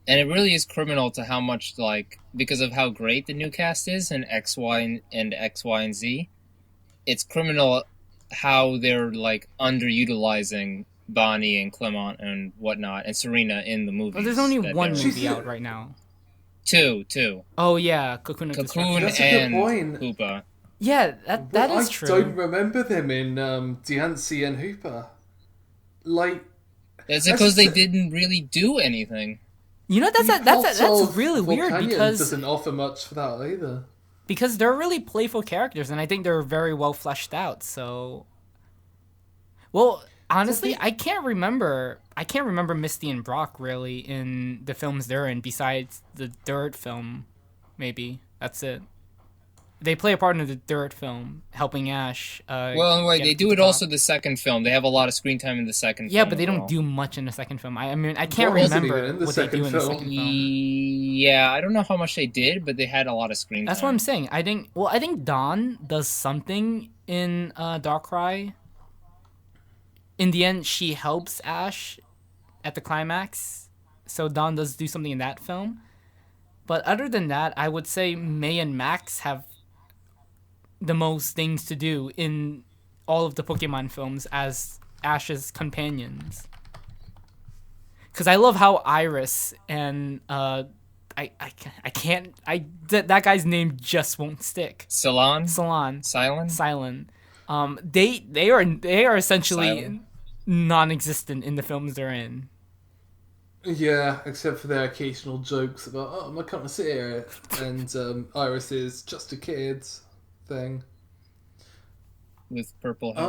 And it really is criminal to how much, like, because of how great the new cast is in X, Y, and Z, it's criminal how they're, like, underutilizing Bonnie and Clement and whatnot, and Serena in the movies. Well, there's only one movie out right now. Two. Oh, yeah, Cocoon and Hoopa. Yeah, that is true. I don't remember them in Diancie and Hoopa. Like... It's because they didn't really do anything. You know, that's really weird because... doesn't offer much for that either. Because they're really playful characters, and I think they're very well fleshed out, so... Well, honestly, I can't remember Misty and Brock, really, in the films they're in, besides the Dirt film, maybe. That's it. They play a part in the Dirt film, helping Ash. Well, anyway, they do it also the second film. They have a lot of screen time in the second film. Yeah, but they don't do much in the second film. I mean, I can't remember what they do in the second film. Yeah, I don't know how much they did, but they had a lot of screen time. That's what I'm saying. I think Dawn does something in Darkrai. In the end, she helps Ash at the climax. So Dawn does do something in that film. But other than that, I would say Mei and Max have the most things to do in all of the Pokemon films as Ash's companions. Because I love how Iris and that guy's name just won't stick. Silene. They are essentially non-existent in the films they're in. Yeah, except for their occasional jokes about, I'm a connoisseur, and Iris is just a kid thing. With purple hair.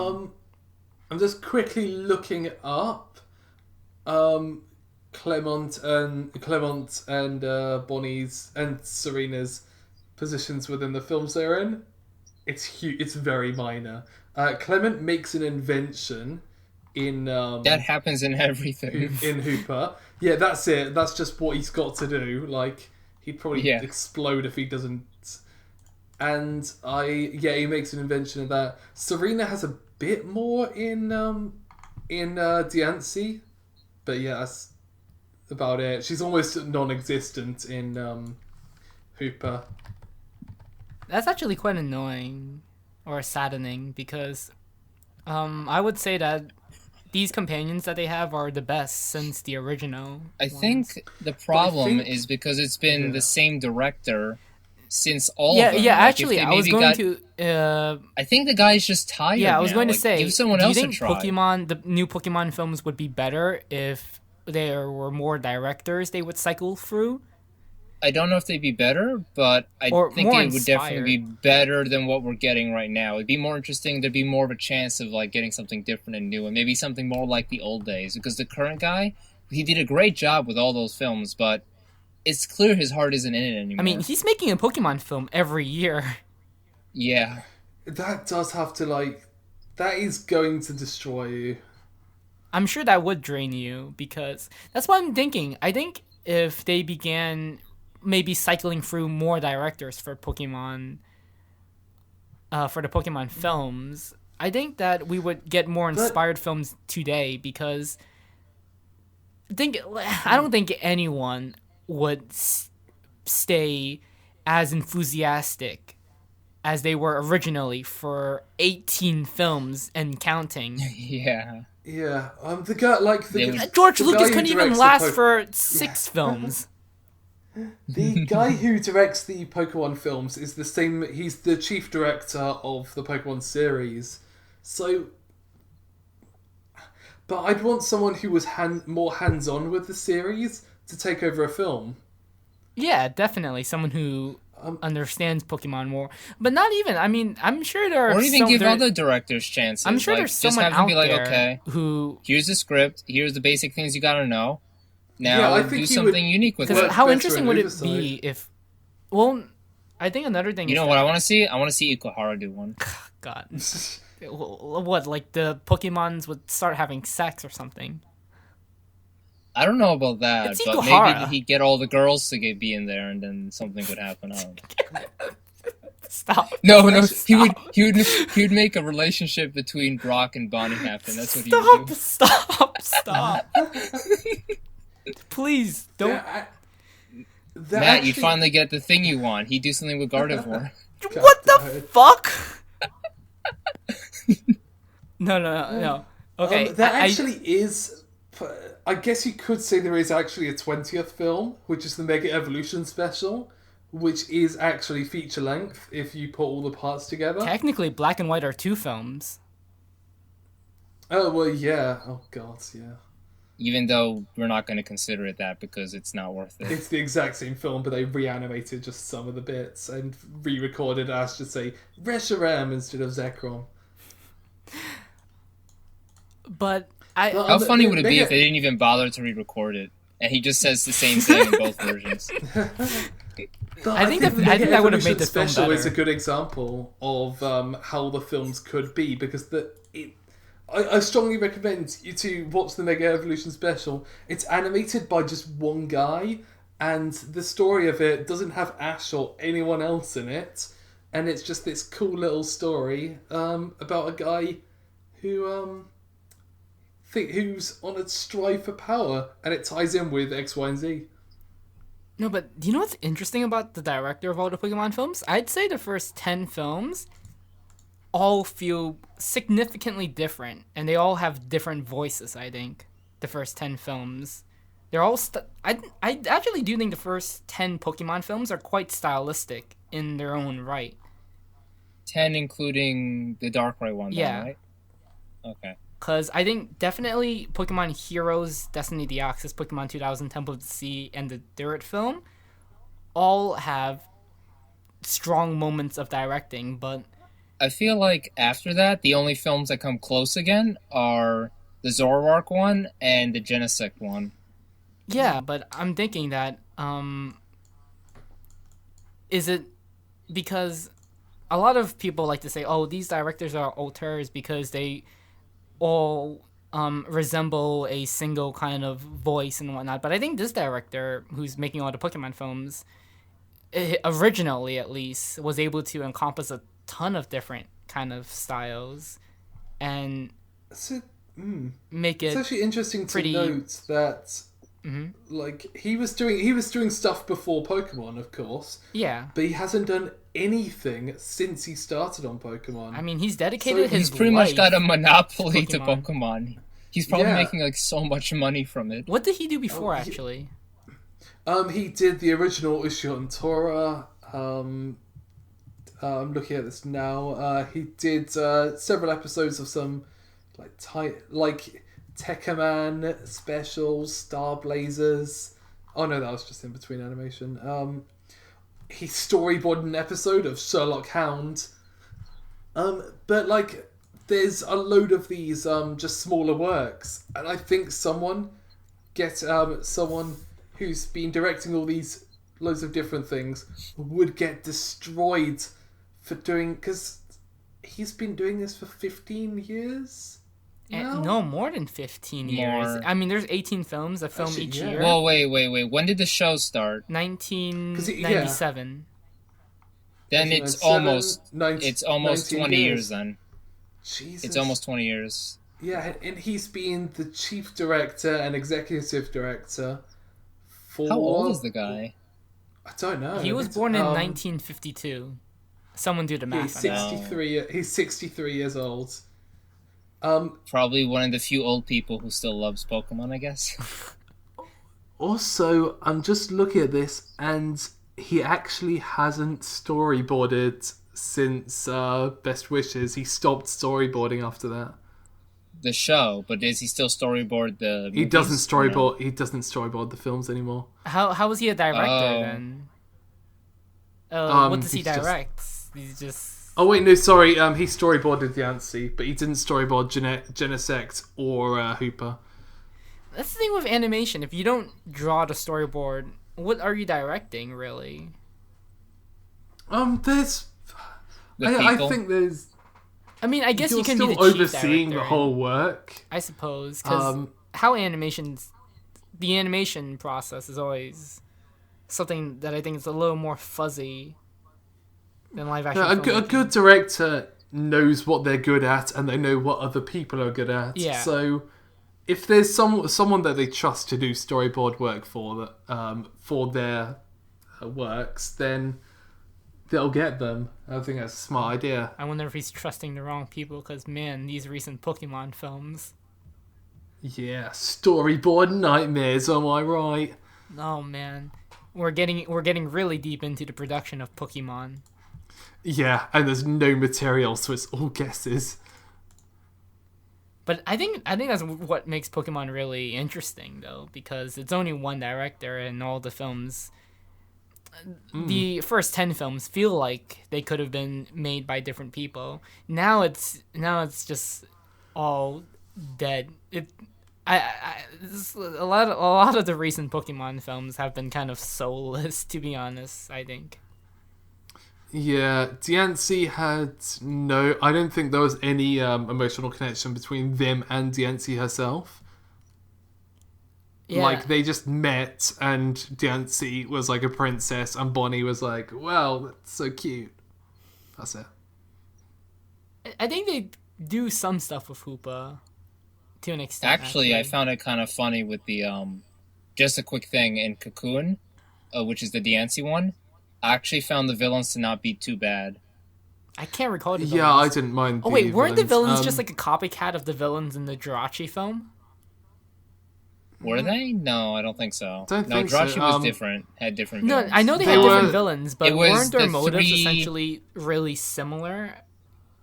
I'm just quickly looking up Clement and Bonnie's and Serena's positions within the films they're in. It's huge. It's very minor. Clement makes an invention in that happens in everything in Hoopa. Yeah, that's it. That's just what he's got to do. Like, he'd probably explode if he doesn't. And he makes an invention of that. Serena has a bit more in Diancie, but yeah, that's about it. She's almost non-existent in Hoopa. That's actually quite annoying or saddening because I would say that these companions that they have are the best since the original. I think the problem is because it's been the same director since all of them. Yeah, actually, I was going to... I think the guy's just tired. Yeah, I was going to say, give someone else a try. The new Pokemon films would be better if there were more directors they would cycle through? I don't know if they'd be better, but I think it would definitely be better than what we're getting right now. It'd be more interesting. There'd be more of a chance of like getting something different and new, and maybe something more like the old days. Because the current guy, he did a great job with all those films, but it's clear his heart isn't in it anymore. I mean, he's making a Pokemon film every year. Yeah. That does have to, that is going to destroy you. I'm sure that would drain you, because that's what I'm thinking. I think if they began maybe cycling through more directors for Pokemon, for the Pokemon films, I think that we would get more inspired films today, because I don't think anyone would stay as enthusiastic as they were originally for 18 films and counting. Yeah. Yeah. The guy George Lucas couldn't even last for 6 films. The guy who directs the Pokemon films is the same. He's the chief director of the Pokemon series. So But I'd want someone who was more hands-on with the series to take over a film. Yeah, definitely. Someone who understands Pokemon more. But not even. I mean, I'm sure there are or even give other directors chances. I'm sure like, there's someone just have out them be like, there okay, who... here's the script, here's the basic things you gotta know. Now Yeah, I think do he something would unique with Because it. how better interesting in would it Oversight. be if... Well, I think another thing You is know what I want to see? I want to see Ikuhara do one. God. What, like the Pokemons would start having sex or something? I don't know about that, It's but Ikuhara. maybe he'd get all the girls to be in there, and then something would happen. I don't know. Stop. No, Stop. he would make a relationship between Brock and Bonnie happen. That's what he would do. Stop. Please don't. Matt, you'd finally get the thing you want. He'd do something with Gardevoir. What the fuck? No. Okay. That actually is. I guess you could say there is actually a 20th film, which is the Mega Evolution special, which is actually feature length if you put all the parts together. Technically, Black and White are 2 films. Oh, well, yeah. Oh, God, yeah. Even though we're not going to consider it that because it's not worth it. It's the exact same film, but they reanimated just some of the bits and re-recorded as, just say, Reshiram instead of Zekrom. But how funny would it be if they didn't even bother to re-record it, and he just says the same thing in both versions? I think that would have made the film special better. is a good example of how the films could be, because I strongly recommend you to watch the Mega Evolution special. It's animated by just one guy, and the story of it doesn't have Ash or anyone else in it, and it's just this cool little story about a guy who who's on a strive for power, and it ties in with X, Y, and Z. No, but do you know what's interesting about the director of all the Pokemon films? I'd say the first 10 films all feel significantly different, and they all have different voices, I think. The first 10 films. They're all... I actually do think the first 10 Pokemon films are quite stylistic in their own right. 10 including the Darkrai one, yeah. Though, right? Okay. Because I think definitely Pokemon Heroes, Destiny Deoxys, Pokemon 2000, Temple of the Sea, and the Dirt film all have strong moments of directing, but... I feel like after that, the only films that come close again are the Zoroark one and the Genesect one. Yeah, but I'm thinking that, is it because a lot of people like to say, oh, these directors are auteurs because they all resemble a single kind of voice and whatnot. But I think this director, who's making all the Pokemon films, originally at least, was able to encompass a ton of different kind of styles and make it... It's actually interesting to note that like he was doing stuff before Pokemon, of course. Yeah. But he hasn't done anything since he started on Pokemon. I mean, he's dedicated his He's pretty much got a monopoly to Pokemon. Pokemon. He's probably making like so much money from it. What did he do before, actually? He did the original Ushio Tora. I'm looking at this now. He did several episodes of some like Tekkaman specials, Star Blazers. Oh no, that was just in between animation. He storyboarded an episode of Sherlock Hound. But like, there's a load of these just smaller works, and I think someone who's been directing all these loads of different things would get destroyed for doing, because he's been doing this for 15 years. No, more than 15 years. I mean, there's 18 films, a film each year. Whoa, wait. When did the show start? 1997. Then it's almost 20 years. years then. Jesus. It's almost 20 years. Yeah, and he's been the chief director and executive director for... How old is the guy? I don't know. He was born in 1952. Someone do the math. He's 63. He's 63 years old. Probably one of the few old people who still loves Pokemon, I guess. Also, I'm just looking at this, and he actually hasn't storyboarded since Best Wishes. He stopped storyboarding after that. the show, but does he still storyboard the movies? He doesn't storyboard. He doesn't storyboard the films anymore. How was he a director then? What does he direct? He's just. Oh wait, no, sorry. He storyboarded the Antsy, but he didn't storyboard Genesect or Hooper. That's the thing with animation. If you don't draw the storyboard, what are you directing, really? There's. I think there's. I mean, I guess you can still be the chief overseeing director, the whole work. I suppose, because the animation process is always something that I think is a little more fuzzy than live action. A good director knows what they're good at, and they know what other people are good at. Yeah. So, if there's someone that they trust to do storyboard work for their works, then they'll get them. I think that's a smart idea. I wonder if he's trusting the wrong people, because man, these recent Pokemon films. Yeah, storyboard nightmares. Am I right? Oh man, we're getting really deep into the production of Pokemon. Yeah, and there's no material, so it's all guesses. But I think that's what makes Pokemon really interesting, though, because it's only one director, and all the films. The first 10 films feel like they could have been made by different people. Now it's just all dead. A lot of the recent Pokemon films have been kind of soulless, to be honest, I think. Yeah, Diancie had no. I don't think there was any emotional connection between them and Diancie herself. Yeah. Like, they just met, and Diancie was like a princess, and Bonnie was like, "Wow, that's so cute." That's it. I think they do some stuff with Hoopa, to an extent. Actually, I found it kind of funny with the just a quick thing in Cocoon, which is the Diancie one. I actually found the villains to not be too bad. I can't recall the villains. Yeah, I didn't mind. Oh wait, weren't the villains just like a copycat of the villains in the Jirachi film? Were they? No, I don't think so. Jirachi was different. Had different villains. No, I know they had different villains, but weren't their motives essentially really similar?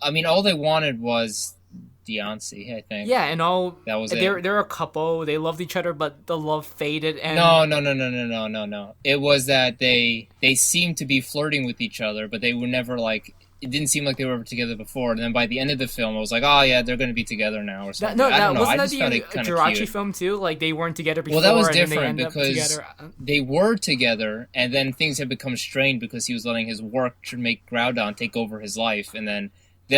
I mean, all they wanted was Diancie, I think. Yeah, and all that was they're a couple. They loved each other, but the love faded. And No. It was that they seemed to be flirting with each other, but they were never like. It didn't seem like they were ever together before. And then by the end of the film, I was like, oh yeah, they're going to be together now or something. Wasn't that the Jirachi film too? Like they weren't together before. Well, that was different because they were together, and then things had become strained because he was letting his work to make Groudon take over his life, and then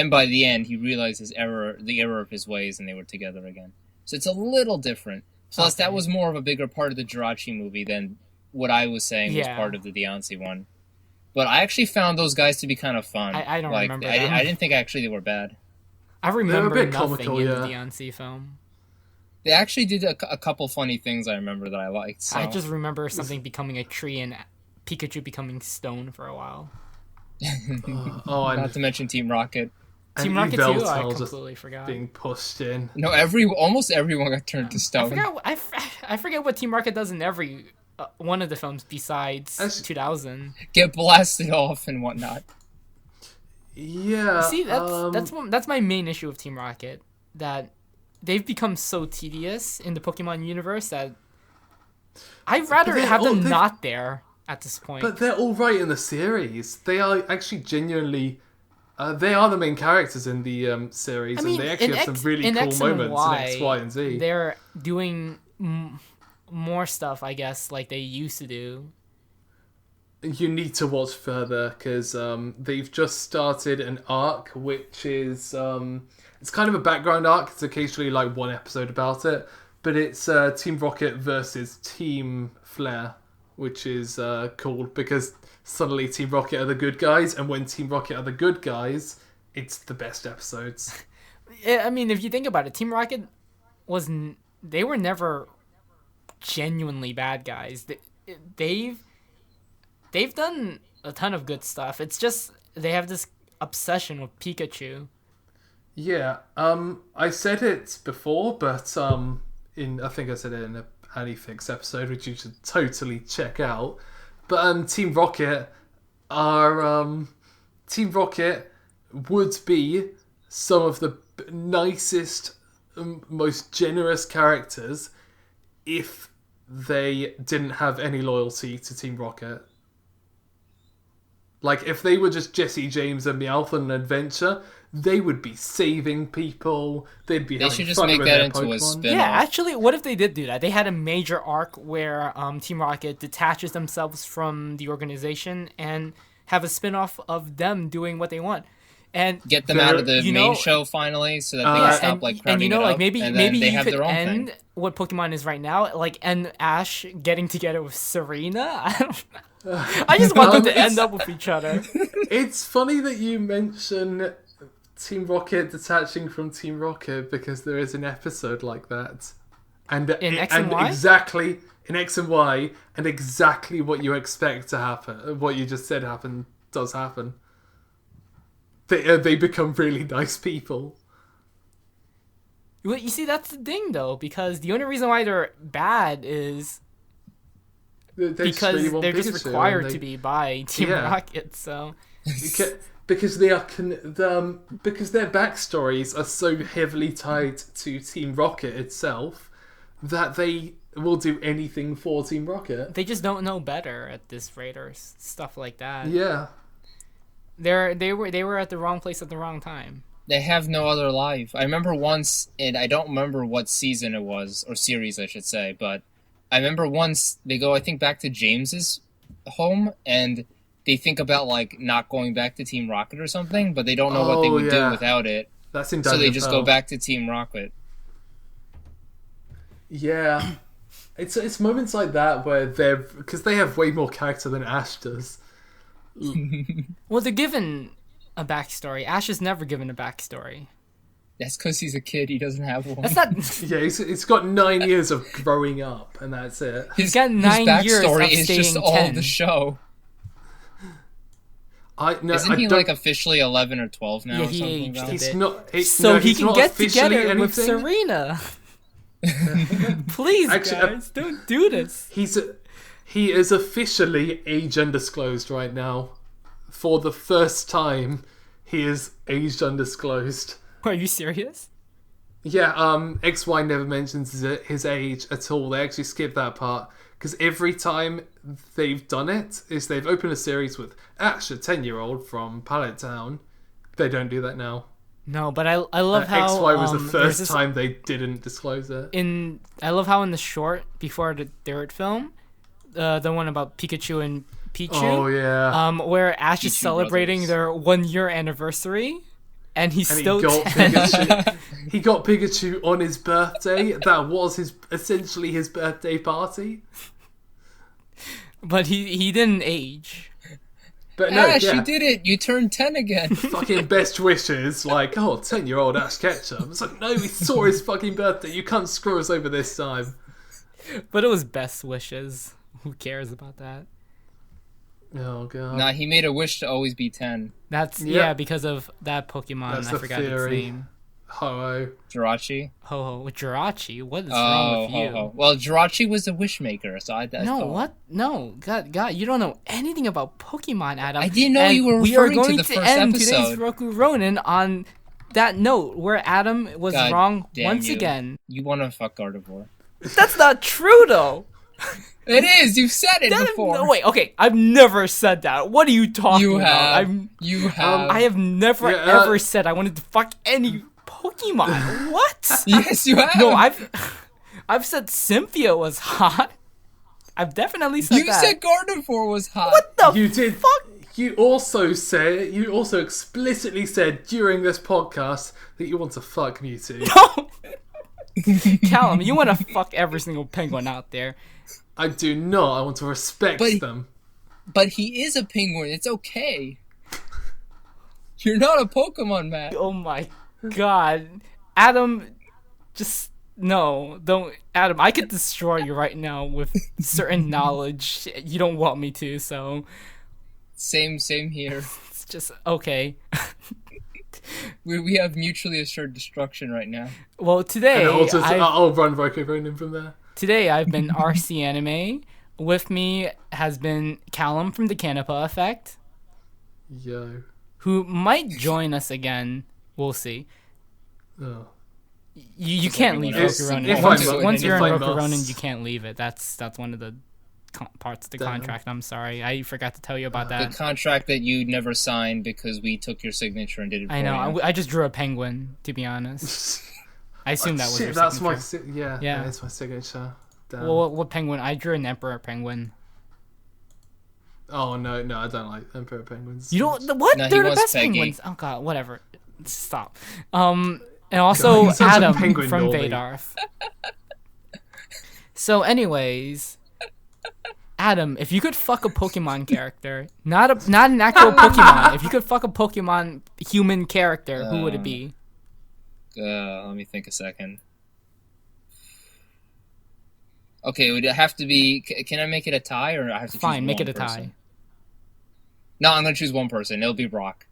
by the end, he realized the error of his ways, and they were together again. So it's a little different. Plus, that was more of a bigger part of the Jirachi movie than what I was saying was part of the Diancie one. But I actually found those guys to be kind of fun. I don't remember them. I didn't think actually they were bad. I remember nothing comical, in the Diancie film. They actually did a couple funny things I remember that I liked. So. I just remember something becoming a tree and Pikachu becoming stone for a while. Not to mention Team Rocket. Team Rocket too. I completely forgot. Being pushed in. No, almost everyone got turned to stone. I forget what Team Rocket does in every one of the films besides 2000. Get blasted off and whatnot. Yeah. See, that's my main issue with Team Rocket. That they've become so tedious in the Pokemon universe that I'd rather have them not there at this point. But they're all right in the series. They are actually genuinely. They are the main characters in the series, and they actually have some really cool moments in X, Y, and Z. They're doing more stuff, I guess, like they used to do. You need to watch further because they've just started an arc, which is it's kind of a background arc. It's occasionally like one episode about it, but it's Team Rocket versus Team Flare, which is cool because suddenly Team Rocket are the good guys, and when Team Rocket are the good guys, it's the best episodes. I mean, if you think about it, Team Rocket they were never genuinely bad guys. They've done a ton of good stuff. It's just they have this obsession with Pikachu. Yeah, I said it before, but I think I said it in a Anifix episode, which you should totally check out. But Team Rocket would be some of the nicest most generous characters if they didn't have any loyalty to Team Rocket. Like, if they were just Jesse James and Meowth on an adventure, they would be saving people. They'd be having should just fun make with that their into a Pokemon. spin. Yeah, actually, what if they did do that? They had a major arc where Team Rocket detaches themselves from the organization and have a spin-off of them doing what they want. And get them out of the main show finally, so that they can stop crowding and it like up, maybe and then they you have could their own end thing. what Pokemon is right now, like end Ash getting together with Serena. I just want them to end up with each other. It's funny that you mention Team Rocket detaching from Team Rocket, because there is an episode like that, and In X and Y? exactly in X and Y, and exactly what you expect to happen, what you just said does happen. They become really nice people. Well, you see, that's the thing, though, because the only reason why they're bad is because really want they're just Pikachu, required and to be by Team Rocket. So because they are because their backstories are so heavily tied to Team Rocket itself that they will do anything for Team Rocket. they just don't know better at this rate or stuff like that. Yeah. They were at the wrong place at the wrong time. They have no other life. I remember once, and I don't remember what season it was, or series I should say, but I remember once they go, I think, back to James's home, and they think about not going back to Team Rocket or something, but they don't know what they would do without it. That's in so they just go back to Team Rocket. Yeah. It's moments like that where because they have way more character than Ash does. Well, they're given a backstory. Ash is never given a backstory. That's because he's a kid. He doesn't have one. That's not. Yeah, he's got 9 years of growing up, and that's it. He's got 9 years of backstory is just staying all 10. the show. Isn't he officially 11 or 12 now? Yeah, or he something aged about a it? bit. So he can get together with anything. Serena. Please, guys, don't do this. He is officially age undisclosed right now. For the first time, he is aged undisclosed. Are you serious? Yeah, XY never mentions his age at all. They actually skip that part. Because every time they've done it, is they've opened a series with Ash, a 10-year-old from Pallet Town. They don't do that now. No, but I love how XY was the first time they didn't disclose it. I love how in the short before the third film, the one about Pikachu and Pichu. Oh yeah. Where Ash is Pichu celebrating brothers. their 1-year anniversary, and he's And still he got 10. Pikachu. He got Pikachu on his birthday. That was essentially his birthday party. But he didn't age. But no, Ash, yeah. you did it! You turned 10 again. Fucking best wishes, 10-year-old Ash Ketchum. It's like, no, we saw his fucking birthday. You can't screw us over this time. But it was best wishes. Who cares about that? Oh god. Nah, he made a wish to always be 10. That's Yep. because of that Pokemon. That's I the forgot its theory. name. Ho-oh. Jirachi? Ho-ho. Jirachi? What is wrong with you? Ho-ho. Well, Jirachi was a wish maker, so I No, thought. what? No, God, you don't know anything about Pokemon, Adam. I didn't know And you were we are referring to going the to first end episode. today's Roku Ronin on that note where Adam was God wrong damn once you. again. You want to fuck Gardevoir. That's not true, though. It is! You've said it before! No, wait, okay, I've never said that. What are you talking You about? have. You have. I have never Yeah, ever said I wanted to fuck any Pokemon. What? Yes, you have! No, I've said Cynthia was hot. I've definitely said You that. said Gardevoir was hot! What the You did. fuck? You also explicitly said during this podcast that you want to fuck Mewtwo. No. Callum, you want to fuck every single penguin out there. I do not. I want to respect them. But he is a penguin, it's okay. You're not a Pokemon man. Oh my god. Adam, just... No, don't... Adam, I could destroy you right now with certain knowledge. You don't want me to, so... Same here. It's just... Okay. We have mutually assured destruction right now. Well, today... And I'll run Roku Ronin from there. Today I've been RCAnime. With me has been Callum from the Canipa Effect, Yo. who might join us again. We'll see. Oh. You can't leave If Roku Ronin. if Once you're in I Roku must. Ronin, you can't leave it. That's one of the parts of the contract. I'm sorry, I forgot to tell you about The that. contract that you never signed because we took your signature and did it for I know. you. I just drew a penguin, to be honest. I assume that was your That's signature. yeah. That's my signature. Damn. Well, what penguin? I drew an emperor penguin. Oh no, I don't like emperor penguins. You don't what? No, he They're the wants best Peggy. penguins. Oh god, whatever. Stop. And also God, such a Adehm penguin from normie. Vadarth. So, anyways, Adehm, if you could fuck a Pokemon character, not an actual Pokemon, if you could fuck a Pokemon human character, who would it be? Let me think a second. Okay, it would have to be. Can I make it a tie, or I have to choose Fine, make one it a tie. person? No, I'm gonna choose one person. It'll be Brock.